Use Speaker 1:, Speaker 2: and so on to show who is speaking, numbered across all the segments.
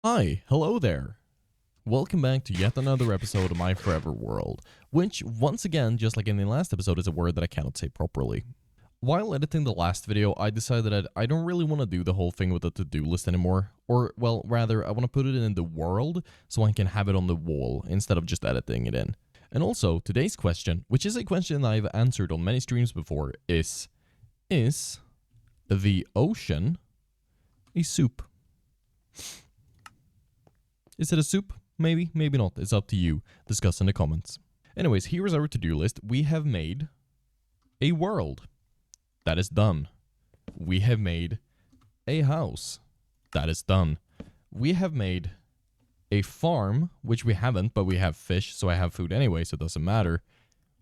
Speaker 1: Hi, hello there. Welcome back to yet another episode of My Forever World, which, once again, just like in the last episode, is a word that I cannot say properly. While editing the last video, I decided that I don't really want to do the whole thing with the to-do list anymore, or, well, rather, I want to put it in the world so I can have it on the wall instead of just editing it in. And also, today's question, which is a question I've answered on many streams before, is the ocean a soup? Is it a soup? Maybe, maybe not. It's up to you. Discuss in the comments. Anyways, here is our to-do list. We have made a world. That is done. We have made a house. That is done. We have made a farm, which we haven't, but we have fish, so I have food anyway, so it doesn't matter.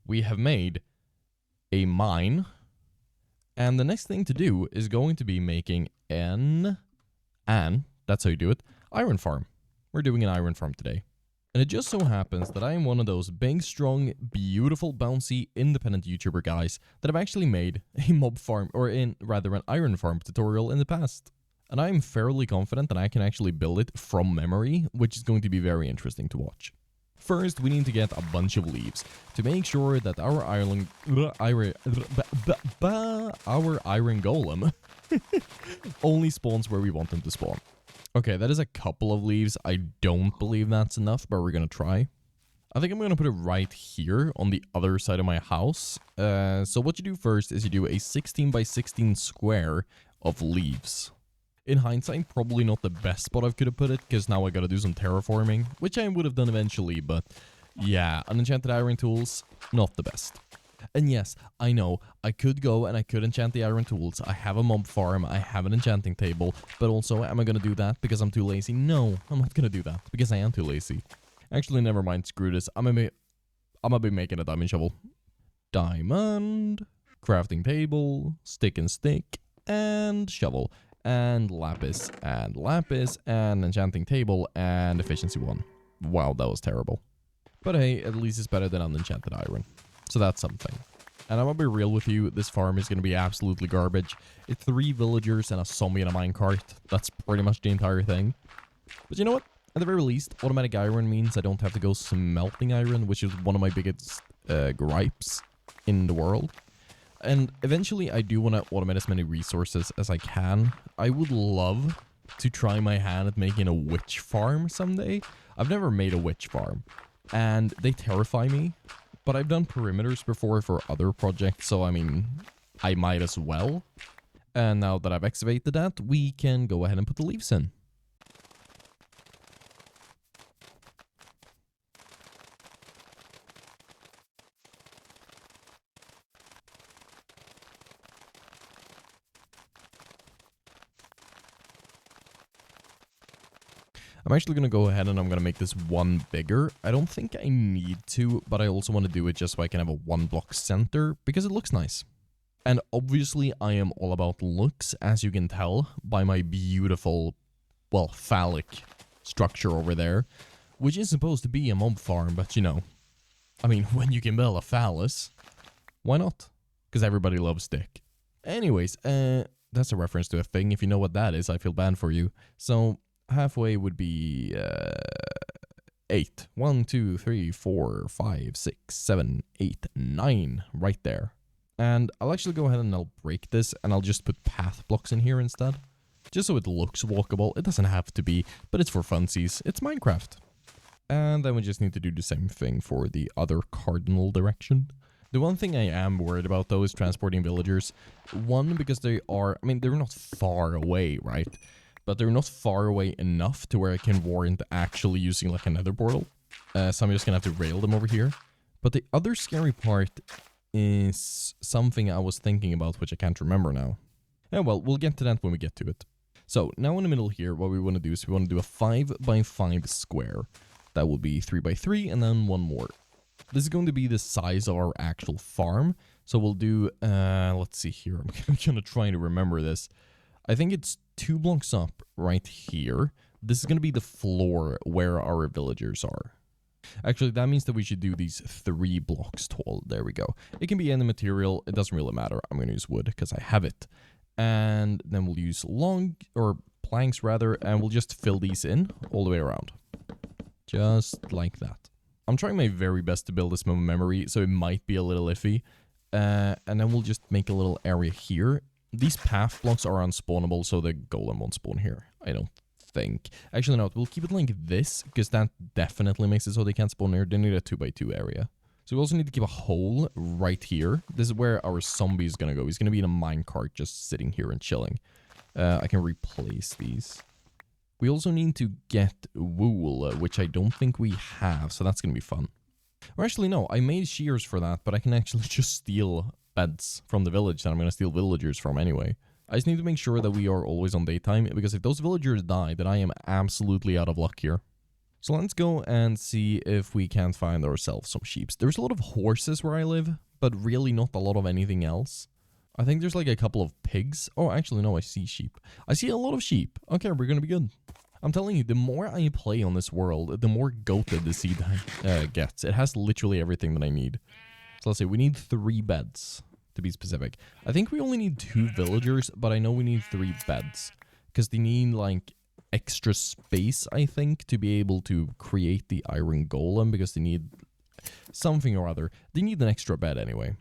Speaker 1: We have made a mine. And the next thing to do is going to be making that's how you do it, iron farm. We're doing an iron farm today. And it just so happens that I am one of those big, strong, beautiful, bouncy, independent YouTuber guys that have actually made a mob farm, or rather an iron farm tutorial in the past. And I am fairly confident that I can actually build it from memory, which is going to be very interesting to watch. First, we need to get a bunch of leaves to make sure that our iron golem only spawns where we want them to spawn. Okay, that is a couple of leaves. I don't believe that's enough, but we're going to try. I think I'm going to put it right here on the other side of my house. So what you do first is you do a 16 by 16 square of leaves. In hindsight, probably not the best spot I could have put it, because now I got to do some terraforming, which I would have done eventually, but yeah, unenchanted iron tools, not the best. And yes, I know, I could go and I could enchant the iron tools. I have a mob farm, I have an enchanting table, but also, am I going to do that because I'm too lazy? No, I'm not going to do that because I am too lazy. Actually, never mind, screw this. I'm gonna be making a diamond shovel. Diamond, crafting table, stick, and shovel, and lapis, and enchanting table, and efficiency 1. Wow, that was terrible. But hey, at least it's better than unenchanted iron. So that's something. And I'm gonna be real with you, this farm is gonna be absolutely garbage. It's 3 villagers and a zombie and a minecart. That's pretty much the entire thing. But you know what? At the very least, automatic iron means I don't have to go smelting iron, which is one of my biggest gripes in the world. And eventually, I do want to automate as many resources as I can. I would love to try my hand at making a witch farm someday. I've never made a witch farm, and they terrify me. But I've done perimeters before for other projects, so I mean, I might as well. And now that I've excavated that, we can go ahead and put the leaves in. I'm actually going to go ahead and I'm going to make this one bigger. I don't think I need to, but I also want to do it just so I can have a 1-block center, because it looks nice. And obviously, I am all about looks, as you can tell, by my beautiful, well, phallic structure over there, which is supposed to be a mob farm, but you know, I mean, when you can build a phallus, why not? Because everybody loves dick. Anyways, that's a reference to a thing. If you know what that is, I feel bad for you. So halfway would be 8. 1, 2, 3, 4, 5, 6, 7, 8, 9 right there. And I'll actually go ahead and I'll break this and I'll just put path blocks in here instead. Just so it looks walkable. It doesn't have to be, but it's for funsies. It's Minecraft. And then we just need to do the same thing for the other cardinal direction. The one thing I am worried about though is transporting villagers. One, because they're not far away, right? But they're not far away enough to where I can warrant actually using like a nether portal. So I'm just gonna have to rail them over here. But the other scary part is something I was thinking about, which I can't remember now. Yeah, well, we'll get to that when we get to it. So now in the middle here, what we want to do is we want to do a 5 by 5 square. That will be 3 by 3 and then one more. This is going to be the size of our actual farm. So we'll do, let's see here. I'm gonna try to remember this. I think it's 2 blocks up right here. This is going to be the floor where our villagers are. Actually, that means that we should do these 3 blocks tall. There we go. It can be any material. It doesn't really matter. I'm going to use wood because I have it. And then we'll use planks rather, and we'll just fill these in all the way around. Just like that. I'm trying my very best to build this memory, so it might be a little iffy. And then we'll just make a little area here. These path blocks are unspawnable, so the golem won't spawn here, I don't think. Actually, no, we'll keep it like this, because that definitely makes it so they can't spawn here. They need a 2x2 area. So we also need to keep a hole right here. This is where our zombie is going to go. He's going to be in a minecart just sitting here and chilling. I can replace these. We also need to get wool, which I don't think we have, so that's going to be fun. Or actually, no, I made shears for that, but I can actually just steal beds from the village that I'm going to steal villagers from anyway. I just need to make sure that we are always on daytime, because if those villagers die, then I am absolutely out of luck here. So let's go and see if we can't find ourselves some sheep. There's a lot of horses where I live, but really not a lot of anything else. I think there's like a couple of pigs. Oh, actually, no, I see sheep. I see a lot of sheep. Okay, we're going to be good. I'm telling you, the more I play on this world, the more goated the seed gets. It has literally everything that I need. So let's see, we need 3 beds, to be specific. I think we only need 2 villagers, but I know we need 3 beds. Because they need, like, extra space, I think, to be able to create the iron golem, because they need something or other. They need an extra bed anyway.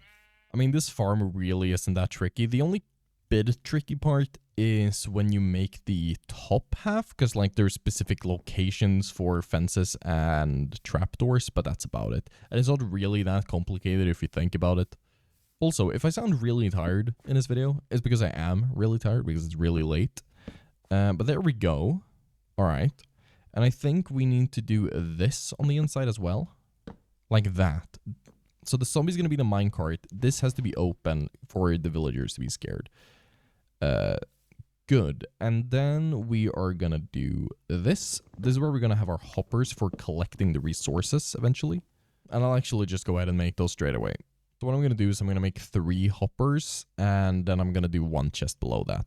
Speaker 1: I mean, this farm really isn't that tricky. The only bit tricky part is when you make the top half, because like there's specific locations for fences and trapdoors, but that's about it. And it's not really that complicated if you think about it. Also, if I sound really tired in this video, it's because I am really tired, because it's really late. But there we go. All right. And I think we need to do this on the inside as well. Like that. So the zombie's going to be the minecart. This has to be open for the villagers to be scared. Good. And then we are going to do this. This is where we're going to have our hoppers for collecting the resources eventually. And I'll actually just go ahead and make those straight away. So what I'm going to do is I'm going to make 3 hoppers, and then I'm going to do 1 chest below that.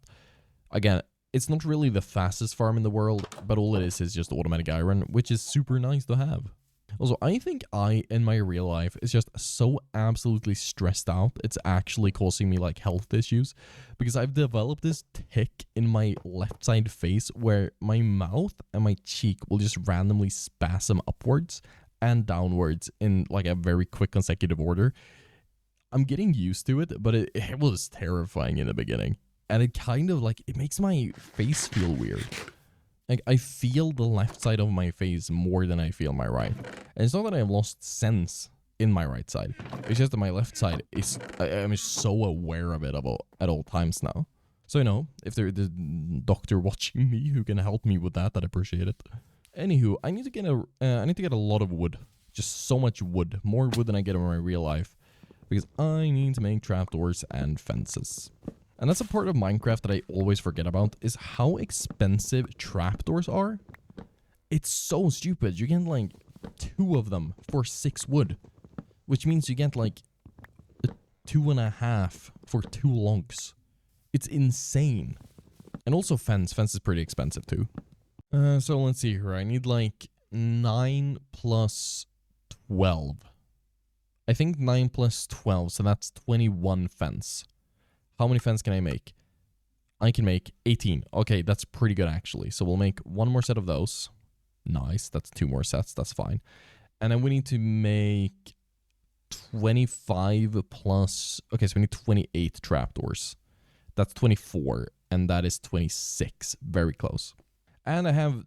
Speaker 1: Again, it's not really the fastest farm in the world, but all it is just automatic iron, which is super nice to have. Also, I think in my real life, is just so absolutely stressed out. It's actually causing me, like, health issues. Because I've developed this tick in my left side face where my mouth and my cheek will just randomly spasm upwards and downwards in, like, a very quick consecutive order. I'm getting used to it, but it was terrifying in the beginning. And it kind of, like, it makes my face feel weird. Like, I feel the left side of my face more than I feel my right. And it's not that I've lost sense in my right side. It's just that my left side is... I'm so aware of it at all times now. So, you know, if there's the doctor watching me who can help me with that, I'd appreciate it. Anywho, I need to get a lot of wood. Just so much wood. More wood than I get in my real life. Because I need to make trapdoors and fences. And that's a part of Minecraft that I always forget about, is how expensive trapdoors are. It's so stupid. You get, like, 2 of them for 6 wood. Which means you get, like, 2.5 for 2 logs. It's insane. And also fence. Fence is pretty expensive, too. So let's see here. I need, like, 9 plus 12. I think 9 plus 12, so that's 21 fence. How many fence can I make? I can make 18. Okay, that's pretty good, actually. So we'll make 1 more set of those. Nice. That's 2 more sets. That's fine. And then we need to make 25 plus... Okay, so we need 28 trapdoors. That's 24. And that is 26. Very close. And I have...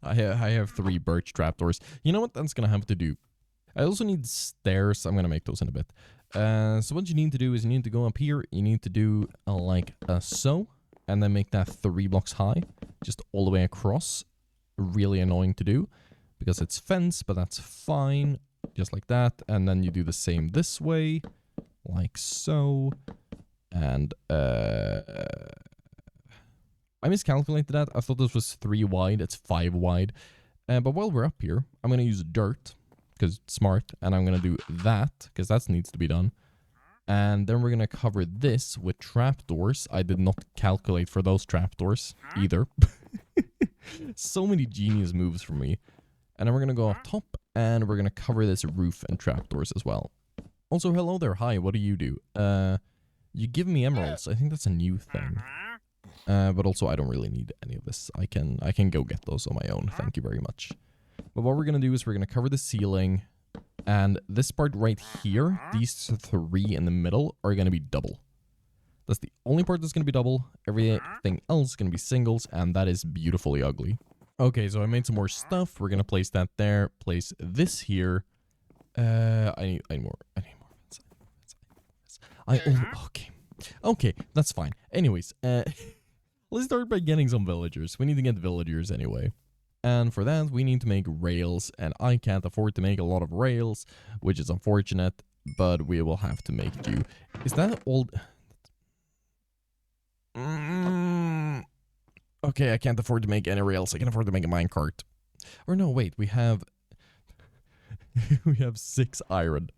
Speaker 1: I have 3 birch trapdoors. You know what? That's going to have to do. I also need stairs. I'm going to make those in a bit. So what you need to do is you need to go up here. You need to do like so. And then make that 3 blocks high. Just all the way across. Really annoying to do. Because it's fence, but that's fine. Just like that. And then you do the same this way. Like so. And I miscalculated that. I thought this was 3 wide. It's 5 wide. But while we're up here, I'm going to use dirt. Because it's smart. And I'm going to do that. Because that needs to be done. And then we're going to cover this with trapdoors. I did not calculate for those trapdoors either. So many genius moves from me. And then we're going to go up top. And we're going to cover this roof and trapdoors as well. Also, hello there. Hi, what do? You give me emeralds. I think that's a new thing. But also, I don't really need any of this. I can go get those on my own. Thank you very much. But what we're going to do is we're going to cover the ceiling. And this part right here, these 3 in the middle are going to be double. That's the only part that's going to be double. Everything else is going to be singles, and that is beautifully ugly. Okay, so I made some more stuff. We're going to place that there. Place this here. I need more. Okay, that's fine. Anyways, let's start by getting some villagers. We need to get villagers anyway. And for that, we need to make rails, and I can't afford to make a lot of rails, which is unfortunate, but we will have to make do. Is that all? Okay, I can't afford to make any rails. I can afford to make a minecart. Or no, wait, we have we have 6 iron.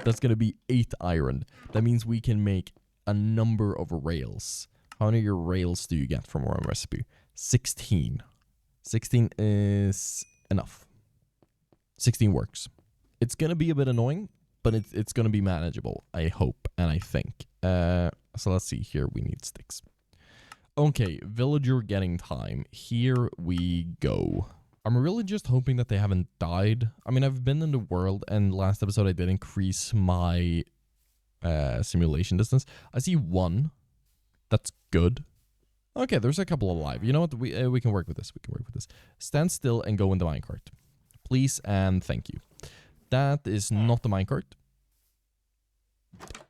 Speaker 1: That's going to be 8 iron. That means we can make a number of rails. How many of your rails do you get from one recipe? 16. 16 is enough. 16 works. It's going to be a bit annoying, but it's going to be manageable, I hope and I think. So let's see here. We need sticks. Okay, villager getting time. Here we go. I'm really just hoping that they haven't died. I mean, I've been in the world, and last episode I did increase my simulation distance. I see 1. That's good. Okay, there's a couple alive. You know what? We can work with this. We can work with this. Stand still and go in the minecart. Please and thank you. That is not the minecart.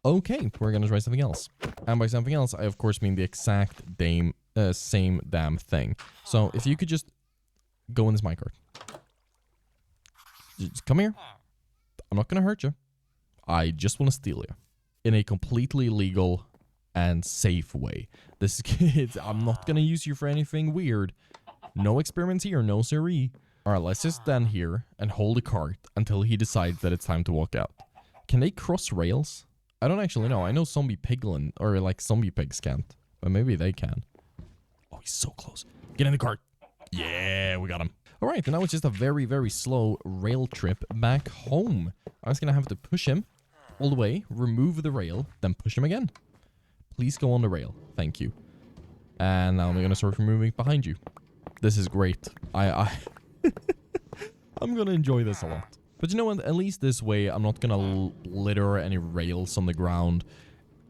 Speaker 1: Okay, we're going to try something else. And by something else, I of course mean the exact same damn thing. So if you could just go in this minecart. Just come here. I'm not going to hurt you. I just want to steal you. In a completely legal and safe way. This kid, I'm not going to use you for anything weird. No experiments here, no siree. Alright, let's just stand here and hold a cart until he decides that it's time to walk out. Can they cross rails? I don't actually know. I know zombie piglin, or like zombie pigs can't. But maybe they can. Oh, he's so close. Get in the cart. Yeah, we got him. Alright, and now it's just a very, very slow rail trip back home. I'm just going to have to push him all the way, remove the rail, then push him again. Please go on the rail. Thank you. And now I'm going to start removing behind you. This is great. I'm going to enjoy this a lot. But you know what? At least this way, I'm not going to litter any rails on the ground.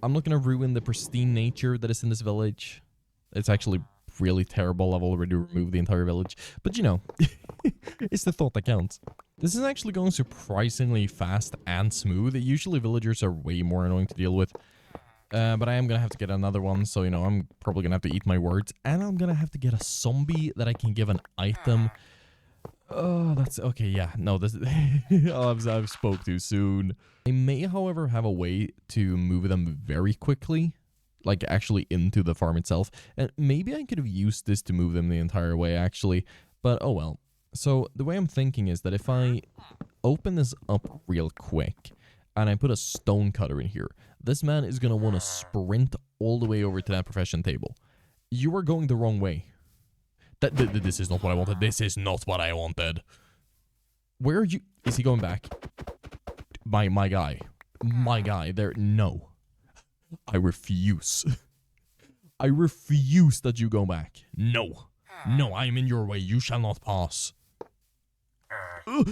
Speaker 1: I'm not going to ruin the pristine nature that is in this village. It's actually really terrible. I've already removed the entire village. But you know, it's the thought that counts. This is actually going surprisingly fast and smooth. Usually villagers are way more annoying to deal with. But I am going to have to get another one. So, you know, I'm probably going to have to eat my words. And I'm going to have to get a zombie that I can give an item. Oh, that's okay. Yeah, no, this I've spoke too soon. I may, however, have a way to move them very quickly, like actually into the farm itself. And maybe I could have used this to move them the entire way, actually. But oh well. So the way I'm thinking is that if I open this up real quick and I put a stone cutter in here, this man is going to want to sprint all the way over to that profession table. You are going the wrong way. This is not what I wanted. This is not what I wanted. Where are you? Is he going back? My guy. My guy. There. No. I refuse. I refuse that you go back. No. No, I am in your way. You shall not pass.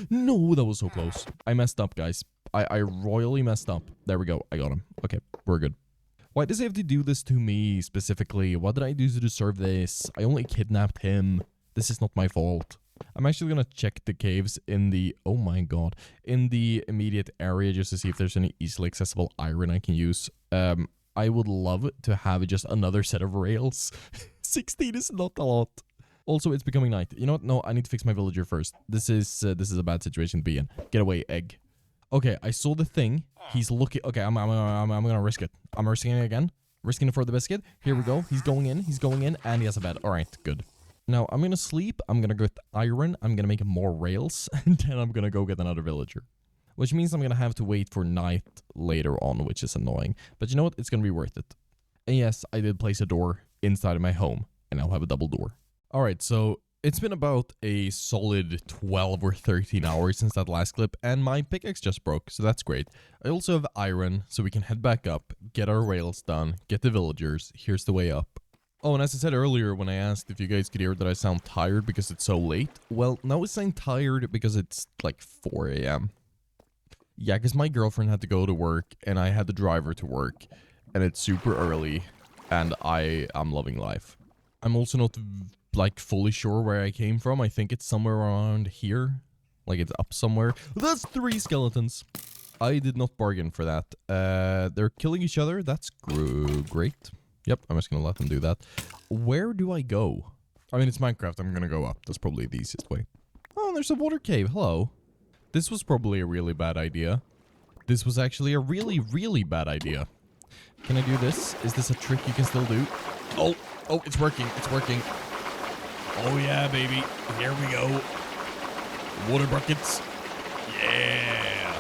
Speaker 1: No, that was so close. I messed up, guys. I royally messed up. There we go. I got him. Okay, we're good. Why does he have to do this to me specifically? What did I do to deserve this? I only kidnapped him. This is not my fault. I'm actually going to check the caves in the... Oh my god. In the immediate area just to see if there's any easily accessible iron I can use. I would love to have just another set of rails. 16 is not a lot. Also, it's becoming night. You know what? No, I need to fix my villager first. This is a bad situation to be in. Get away, egg. Okay, I saw the thing. He's looking... Okay, I'm gonna risk it. I'm risking it again. Risking it for the biscuit. Here we go. He's going in, and he has a bed. Alright, good. Now, I'm gonna sleep. I'm gonna get iron. I'm gonna make more rails. And then I'm gonna go get another villager. Which means I'm gonna have to wait for night later on, which is annoying. But you know what? It's gonna be worth it. And yes, I did place a door inside of my home. And I'll have a double door. Alright, so... It's been about a solid 12 or 13 hours since that last clip, and my pickaxe just broke, so that's great. I also have iron, so we can head back up, get our rails done, get the villagers. Here's the way up. Oh, and as I said earlier when I asked if you guys could hear that I sound tired because it's so late, well, now I sound tired because it's like 4 a.m. Yeah, because my girlfriend had to go to work, and I had to drive her to work, and it's super early, and I am loving life. I'm also not, like, fully sure where I came from. I think it's somewhere around here. Like, it's up somewhere. That's 3 skeletons. I did not bargain for that. They're killing each other. That's great. Yep, I'm just gonna let them do that. Where do I go? I mean, it's Minecraft. I'm gonna go up. That's probably the easiest way. Oh, there's a water cave. Hello. This was probably a really bad idea. This was actually a really bad idea. Can I do this? Is this a trick you can still do? Oh, it's working. It's working. Oh, yeah, baby. Here we go. Water buckets. Yeah.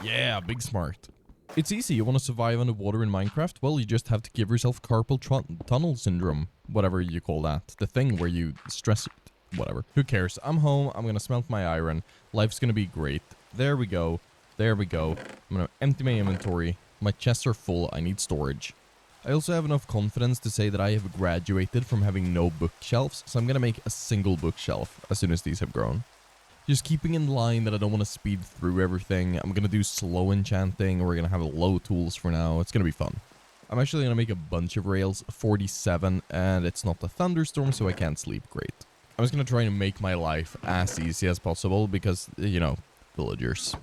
Speaker 1: Yeah, big smart. It's easy. You want to survive underwater in Minecraft? Well, you just have to give yourself carpal tunnel syndrome. Whatever you call that. The thing where you stress... Whatever. Who cares? I'm home. I'm gonna smelt my iron. Life's gonna be great. There we go. There we go. I'm gonna empty my inventory. My chests are full. I need storage. I also have enough confidence to say that I have graduated from having no bookshelves, so I'm gonna make a single bookshelf as soon as these have grown. Just keeping in line that I don't want to speed through everything. I'm gonna do slow enchanting. We're gonna have low tools for now. It's gonna be fun. I'm actually gonna make a bunch of rails, 47, and it's not a thunderstorm, so I can't sleep great. I'm just gonna try and make my life as easy as possible because, you know, villagers.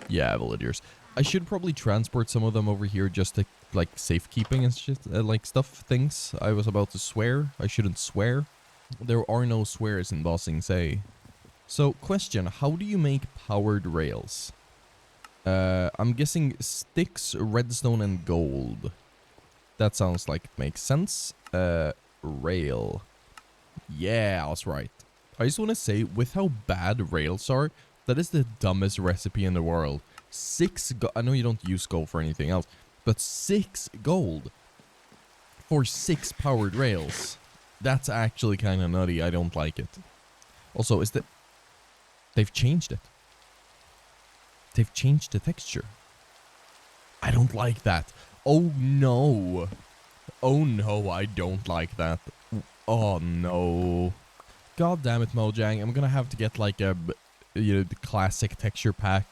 Speaker 1: Yeah, villagers. I should probably transport some of them over here just to, like, safekeeping and shit, like, things. I was about to swear. I shouldn't swear. There are no swears in Bossing Say. So, question, how do you make powered rails? I'm guessing sticks, redstone, and gold. That sounds like it makes sense. Rail. Yeah, I was right. I just want to say, with how bad rails are, that is the dumbest recipe in the world. 6 gold. I know you don't use gold for anything else, but 6 gold for 6 powered rails. That's actually kind of nutty. I don't like it. Also, they've changed it. They've changed the texture. I don't like that. Oh no. Oh no, I don't like that. Oh no. God damn it, Mojang. I'm gonna have to get like a, you know, the classic texture pack.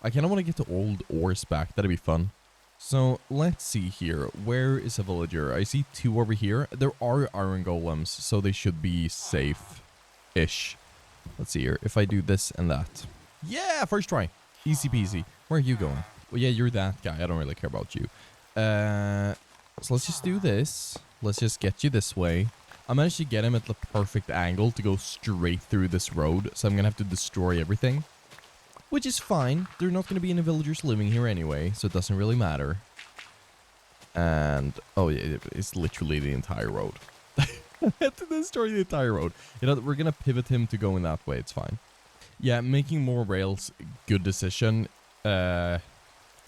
Speaker 1: I kinda wanna get the old ores back. That'd be fun. So, let's see here. Where is a villager? I see 2 over here. There are iron golems, so they should be safe-ish. Let's see here. If I do this and that. Yeah, first try. Easy peasy. Where are you going? Well, yeah, you're that guy. I don't really care about you. So let's just do this. Let's just get you this way. I managed to get him at the perfect angle to go straight through this road, so I'm gonna have to destroy everything. Which is fine. There are not gonna be any villagers living here anyway, so it doesn't really matter. And, oh yeah, it's literally the entire road. I had to destroy the entire road. You know, we're gonna pivot him to going that way, it's fine. Yeah, making more rails, good decision. Good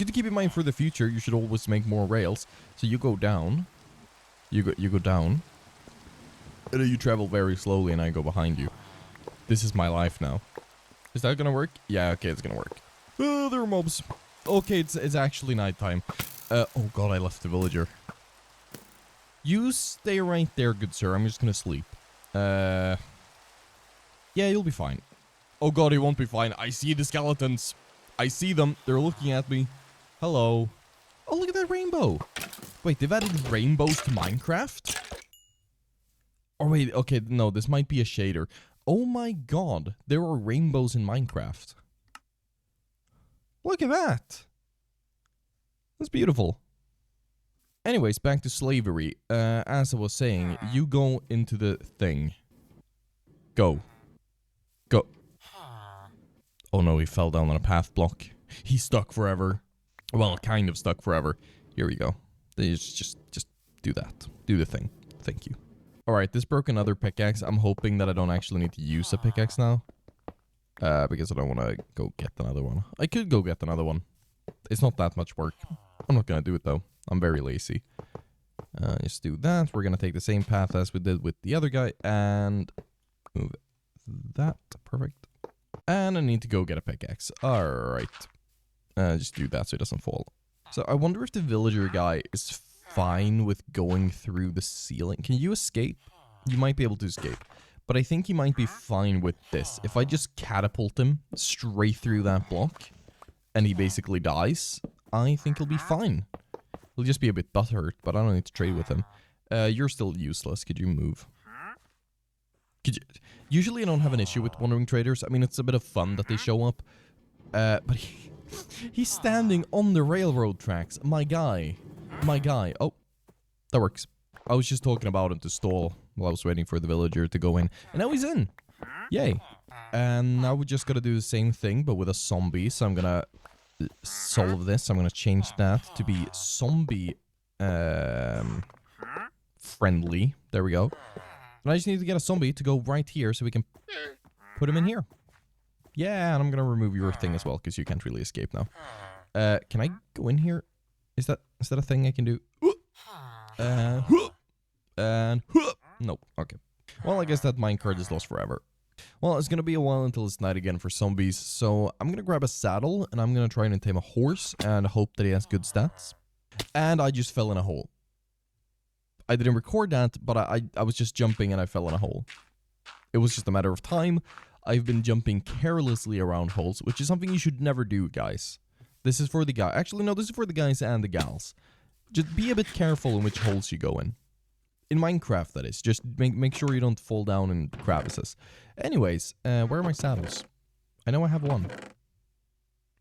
Speaker 1: to keep in mind for the future, you should always make more rails. So you go down. You go down. And then you travel very slowly and I go behind you. This is my life now. Is that gonna work? Yeah, okay, it's gonna work. Oh, there are mobs. Okay, it's actually nighttime. Oh god, I left the villager. You stay right there, good sir. I'm just gonna sleep. Yeah, you'll be fine. Oh god, he won't be fine. I see the skeletons. I see them. They're looking at me. Hello. Oh, look at that rainbow. Wait, they've added rainbows to Minecraft? Oh, wait. Okay, no, this might be a shader. Oh my god. There are rainbows in Minecraft. Look at that. That's beautiful. Anyways, back to slavery. As I was saying, you go into the thing. Go. Go. Oh no, he fell down on a path block. He's stuck forever. Well, kind of stuck forever. Here we go. Just do that. Do the thing. Thank you. Alright, this broke another pickaxe. I'm hoping that I don't actually need to use a pickaxe now. Because I don't want to go get another one. I could go get another one. It's not that much work. I'm not going to do it though. I'm very lazy. Just do that. We're going to take the same path as we did with the other guy. And move that. Perfect. And I need to go get a pickaxe. Alright. Just do that so it doesn't fall. So I wonder if the villager guy is fine with going through the ceiling. Can you escape? You might be able to escape. But I think he might be fine with this. If I just catapult him straight through that block, and he basically dies, I think he'll be fine. He'll just be a bit butthurt, but I don't need to trade with him. You're still useless. Could you move? Could you... Usually I don't have an issue with wandering traders. I mean, it's a bit of fun that they show up. But he's standing on the railroad tracks. My guy. My guy. Oh, that works. I was just talking about him to stall while I was waiting for the villager to go in. And now he's in. Yay. And now we just gotta do the same thing, but with a zombie. So I'm gonna solve this. I'm gonna change that to be zombie friendly. There we go. And I just need to get a zombie to go right here so we can put him in here. Yeah, and I'm gonna remove your thing as well, because you can't really escape now. Can I go in here? Is that a thing I can do? And nope. Okay. Well, I guess that minecart is lost forever. Well, it's gonna be a while until it's night again for zombies, so I'm gonna grab a saddle and I'm gonna try and tame a horse and hope that he has good stats. And I just fell in a hole. I didn't record that, but I was just jumping and I fell in a hole. It was just a matter of time. I've been jumping carelessly around holes, which is something you should never do, guys. This is for the guy. Actually, no, this is for the guys and the gals. Just be a bit careful in which holes you go in. In Minecraft, that is. Just make sure you don't fall down in crevices. Anyways, where are my saddles? I know I have one.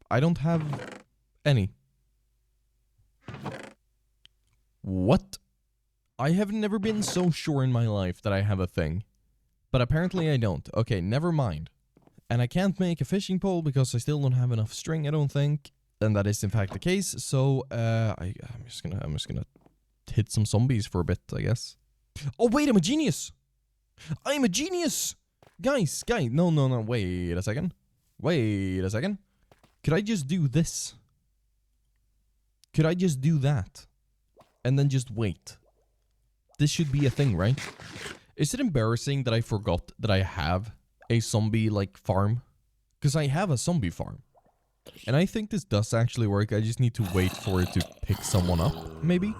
Speaker 1: I don't have any. What? I have never been so sure in my life that I have a thing. But apparently I don't. Okay, never mind. And I can't make a fishing pole because I still don't have enough string, I don't think. And that is in fact the case. So, I'm just gonna hit some zombies for a bit, I guess. Oh wait, I'm a genius! I'm a genius! Guys, no, wait a second. Wait a second. Could I just do this? Could I just do that? And then just wait. This should be a thing, right? Is it embarrassing that I forgot that I have a zombie, like, farm? Because I have a zombie farm. And I think this does actually work. I just need to wait for it to pick someone up, maybe?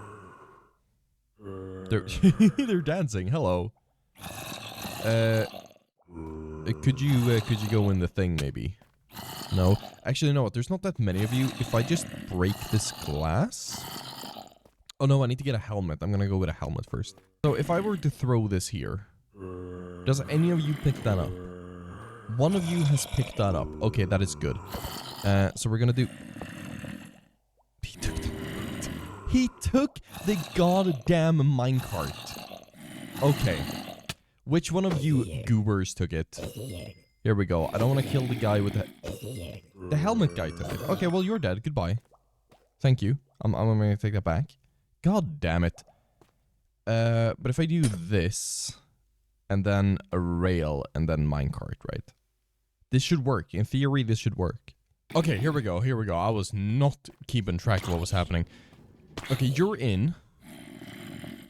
Speaker 1: They're dancing. Hello. Could you go in the thing, maybe? No. Actually, no. There's not that many of you. If I just break this glass... Oh no, I need to get a helmet. I'm gonna go with a helmet first. So if I were to throw this here, does any of you pick that up? One of you has picked that up. Okay, that is good. So we're gonna do... He took the goddamn minecart. Okay. Which one of you goobers took it? Here we go. I don't want to kill the guy with the... The helmet guy took it. Okay, well, you're dead. Goodbye. Thank you. I'm gonna take that back. God damn it. But if I do this, and then a rail, and then minecart, right? This should work. In theory, this should work. Okay, here we go. Here we go. I was not keeping track of what was happening. Okay, you're in.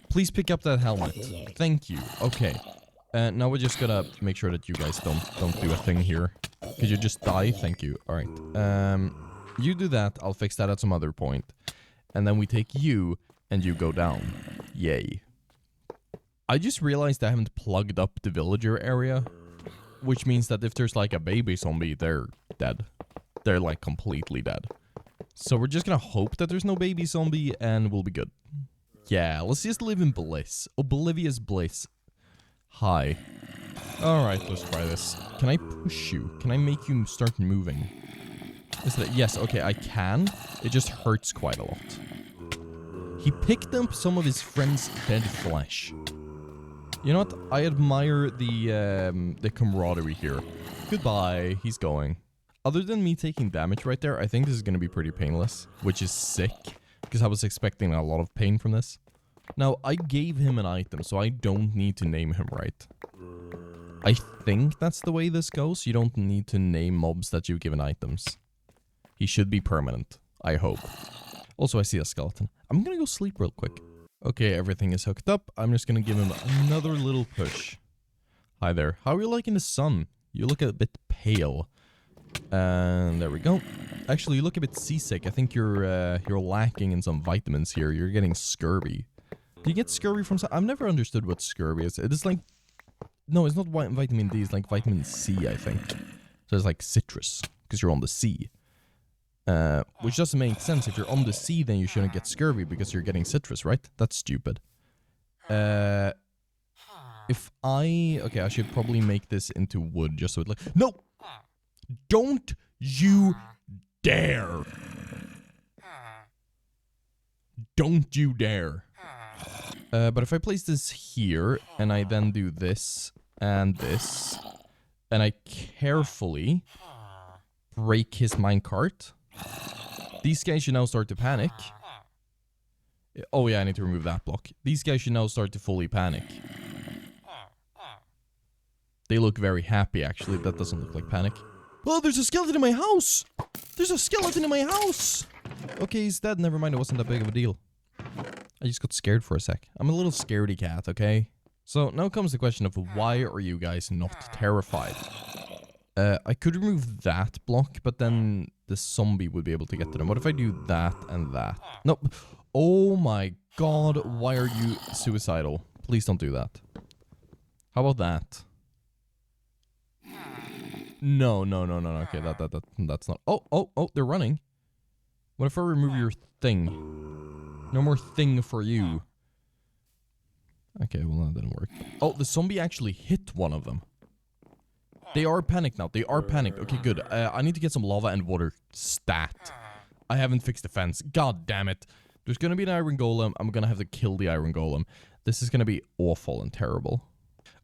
Speaker 1: Please pick up that helmet. Thank you. Okay. Now we're just gonna make sure that you guys don't do a thing here. Could you just die? Thank you. Alright. You do that. I'll fix that at some other point. And then we take you, and you go down. Yay. I just realized I haven't plugged up the villager area. Which means that if there's like a baby zombie, they're dead. They're like completely dead. So we're just gonna hope that there's no baby zombie, and we'll be good. Yeah, let's just live in bliss. Oblivious bliss. Hi. Alright, let's try this. Can I push you? Can I make you start moving? Is that... Yes, okay, I can. It just hurts quite a lot. He picked up some of his friend's dead flesh. You know what? I admire the camaraderie here. Goodbye. He's going. Other than me taking damage right there, I think this is going to be pretty painless. Which is sick. Because I was expecting a lot of pain from this. Now, I gave him an item, so I don't need to name him, right? I think that's the way this goes. You don't need to name mobs that you've given items. He should be permanent. I hope. Also, I see a skeleton. I'm gonna go sleep real quick. Okay, everything is hooked up. I'm just gonna give him another little push. Hi there. How are you liking the sun? You look a bit pale. And there we go. Actually, you look a bit seasick. I think you're lacking in some vitamins here. You're getting scurvy. Do you get scurvy from... I've never understood what scurvy is. It is like... No, it's not vitamin D. It's like vitamin C, I think. So it's like citrus, because you're on the sea. Which doesn't make sense. If you're on the sea, then you shouldn't get scurvy because you're getting citrus, right? That's stupid. If I... Okay, I should probably make this into wood just so it like... No! Don't you dare! Don't you dare. But if I place this here, and I then do this, and this, and I carefully break his minecart, these guys should now start to panic. Oh yeah, I need to remove that block. These guys should now start to fully panic. They look very happy, actually. That doesn't look like panic. Oh, there's a skeleton in my house! There's a skeleton in my house! Okay, he's dead. Never mind, it wasn't that big of a deal. I just got scared for a sec. I'm a little scaredy cat, okay? So now comes the question of why are you guys not terrified? I could remove that block, but then the zombie would be able to get to them. What if I do that and that? No. Oh my god, why are you suicidal? Please don't do that. How about that? No. Okay, that's not... Oh, they're running. What if I remove your thing? No more thing for you. Okay, well, that didn't work. Oh, the zombie actually hit one of them. They are panicked now. They are panicked. Okay, good. I need to get some lava and water. Stat. I haven't fixed the fence. God damn it. There's gonna be an iron golem. I'm gonna have to kill the iron golem. This is gonna be awful and terrible.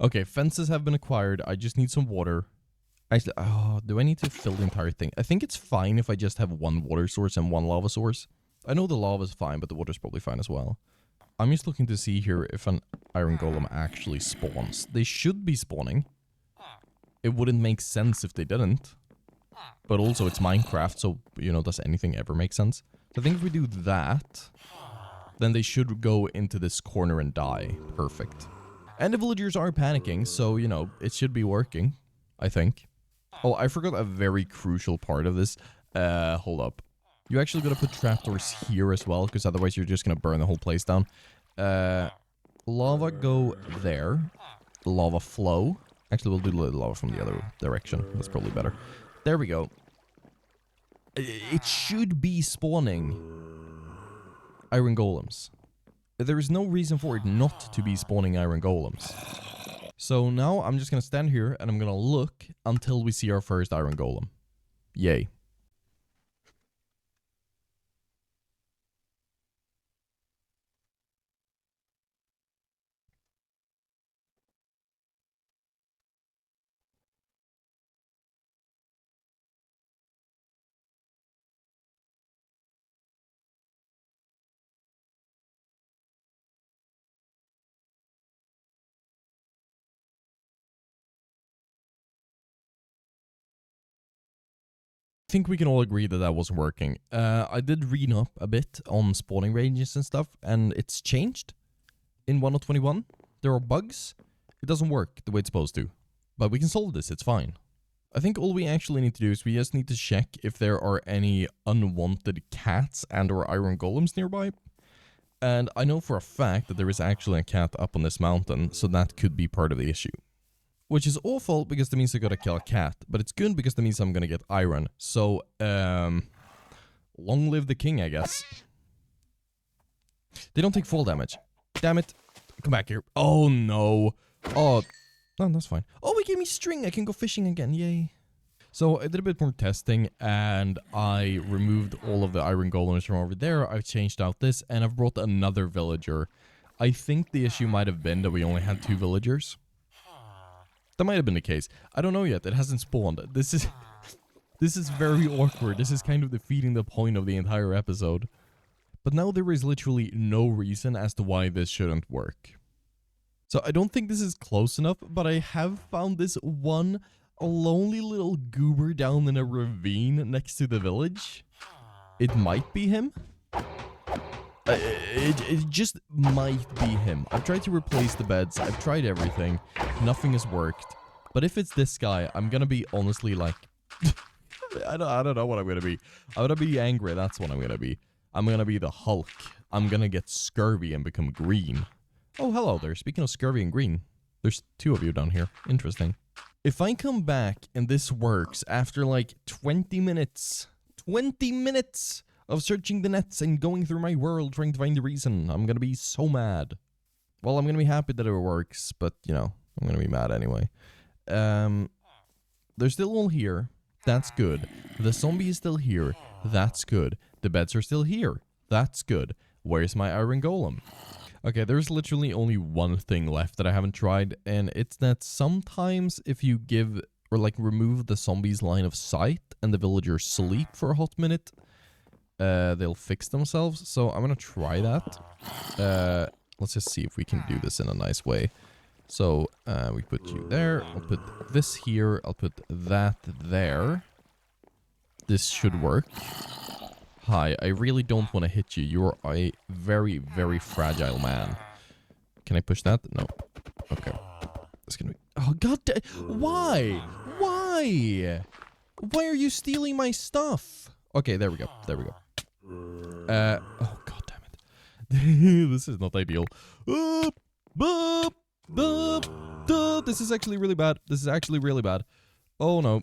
Speaker 1: Okay, fences have been acquired. I just need some water. Actually, oh, do I need to fill the entire thing? I think it's fine if I just have one water source and one lava source. I know the lava is fine, but the water's probably fine as well. I'm just looking to see here if an iron golem actually spawns. They should be spawning. It wouldn't make sense if they didn't. But also, it's Minecraft, so, you know, does anything ever make sense? So I think if we do that, then they should go into this corner and die. Perfect. And the villagers are panicking, so, you know, it should be working, I think. Oh, I forgot a very crucial part of this. Hold up. You actually gotta put trapdoors here as well, because otherwise you're just gonna burn the whole place down. Lava go there. Lava flow. Actually, we'll do the lava from the other direction. That's probably better. There we go. It should be spawning iron golems. There is no reason for it not to be spawning iron golems. So now I'm just gonna stand here and I'm gonna look until we see our first iron golem. Yay. I think we can all agree that that wasn't working. I did read up a bit on spawning ranges and stuff, and it's changed in 1.21. There are bugs. It doesn't work the way it's supposed to. But we can solve this, it's fine. I think all we actually need to do is we just need to check if there are any unwanted cats and or iron golems nearby. And I know for a fact that there is actually a cat up on this mountain, so that could be part of the issue. Which is awful, because that means I gotta kill a cat. But it's good, because that means I'm gonna get iron. So, long live the king, I guess. They don't take fall damage. Damn it. Come back here. Oh, no. Oh, no, that's fine. Oh, it gave me string. I can go fishing again. Yay. So, I did a bit more testing, and I removed all of the iron golems from over there. I've changed out this, and I've brought another villager. I think the issue might have been that we only had 2 villagers. That might have been the case. I don't know yet. It hasn't spawned. This is very awkward. This is kind of defeating the point of the entire episode. But now there is literally no reason as to why this shouldn't work. So I don't think this is close enough, but I have found this one lonely little goober down in a ravine next to the village. It might be him. It just might be him. I've tried to replace the beds. I've tried everything. Nothing has worked. But if it's this guy, I'm gonna be honestly like... I don't know what I'm gonna be. I'm gonna be angry. That's what I'm gonna be. I'm gonna be the Hulk. I'm gonna get scurvy and become green. Oh, hello there. Speaking of scurvy and green, there's 2 of you down here. Interesting. If I come back and this works after like 20 minutes of searching the nets and going through my world trying to find the reason, I'm gonna be so mad. Well, I'm gonna be happy that it works, but, you know, I'm gonna be mad anyway. They're still all here. That's good. The zombie is still here. That's good. The beds are still here. That's good. Where's my iron golem? Okay, there's literally only one thing left that I haven't tried, and it's that sometimes if you give, or like remove the zombie's line of sight and the villagers sleep for a hot minute, they'll fix themselves. So I'm gonna try that. Let's just see if we can do this in a nice way. So we put you there. I'll put this here. I'll put that there. This should work. Hi, I really don't want to hit you. You're a very, very fragile man. Can I push that? No. Okay. That's gonna be... Oh, god damn. Why? Why? Why are you stealing my stuff? Okay, there we go. There we go. Oh, god damn it. This is not ideal. This is actually really bad. This is actually really bad. Oh, no.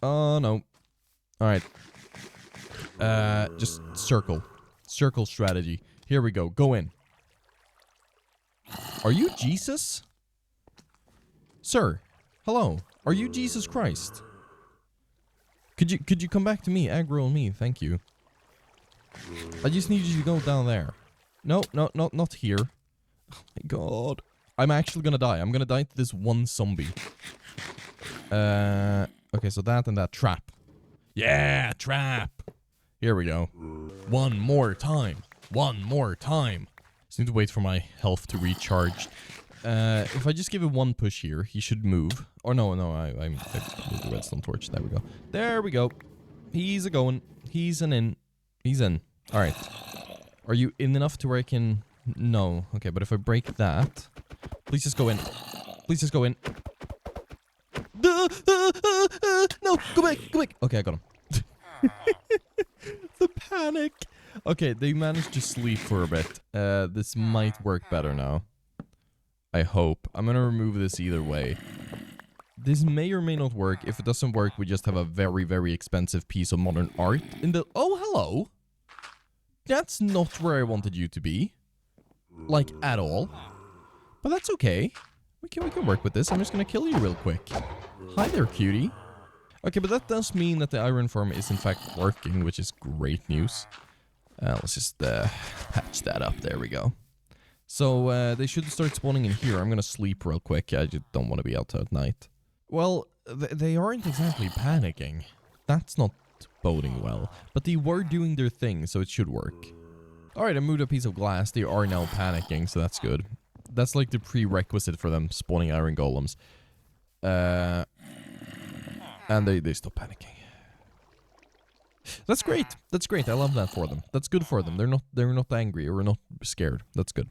Speaker 1: Oh, no. Alright. Just circle. Circle strategy. Here we go. Go in. Are you Jesus? Sir. Hello. Are you Jesus Christ? Could you come back to me? Aggro on me. Thank you. I just need you to go down there. No, not here. Oh my god. I'm actually gonna die. I'm gonna die to this one zombie. Okay, so that and that trap. Yeah, trap. Here we go. One more time. One more time. Just need to wait for my health to recharge. If I just give it one push here, he should move. Or no, I moved the redstone torch. There we go. There we go. He's a-going. He's in. He's in. Alright. Are you in enough to where I can... No. Okay, but if I break that... Please just go in. Please just go in. No, go back, go back. Okay, I got him. The panic. Okay, they managed to sleep for a bit. This might work better now. I hope. I'm gonna remove this either way. This may or may not work. If it doesn't work, we just have a very, very expensive piece of modern art in the... Oh, hello. That's not where I wanted you to be. Like, at all. But that's okay. We can work with this. I'm just gonna kill you real quick. Hi there, cutie. Okay, but that does mean that the iron farm is in fact working, which is great news. Let's just patch that up. There we go. So they should start spawning in here. I'm gonna sleep real quick. I just don't want to be out at night. Well, they aren't exactly panicking. That's not boding well. But they were doing their thing, so it should work. Alright, I moved a piece of glass. They are now panicking, so that's good. That's like the prerequisite for them spawning iron golems. And they stop panicking. That's great. That's great. I love that for them. That's good for them. They're not angry or not scared. That's good.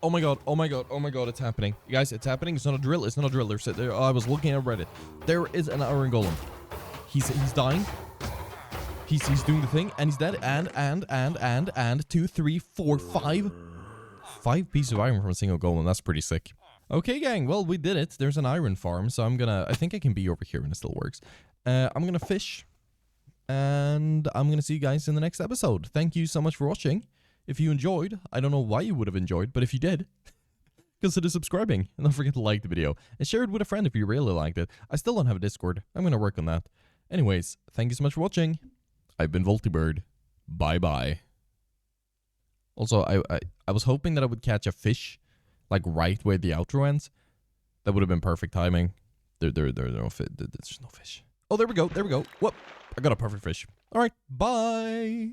Speaker 1: Oh my god. Oh my god. Oh my god. It's happening. You guys, it's happening. It's not a drill. It's not a drill. I was looking at Reddit. There is an iron golem. He's dying. He's doing the thing and he's dead. And 2, 3, 4, 5. 5 pieces of iron from a single golem. That's pretty sick. Okay, gang. Well, we did it. There's an iron farm, so I think I can be over here and it still works. I'm gonna fish. And I'm gonna see you guys in the next episode. Thank you so much for watching. If you enjoyed, I don't know why you would have enjoyed, but if you did, consider subscribing. And don't forget to like the video. And share it with a friend if you really liked it. I still don't have a Discord. I'm gonna work on that. Anyways, thank you so much for watching. I've been WoltyBird. Bye-bye. Also, I was hoping that I would catch a fish, like right where the outro ends. That would have been perfect timing. There's no fish. Oh, there we go. There we go. Whoop. I got a perfect fish. All right. Bye.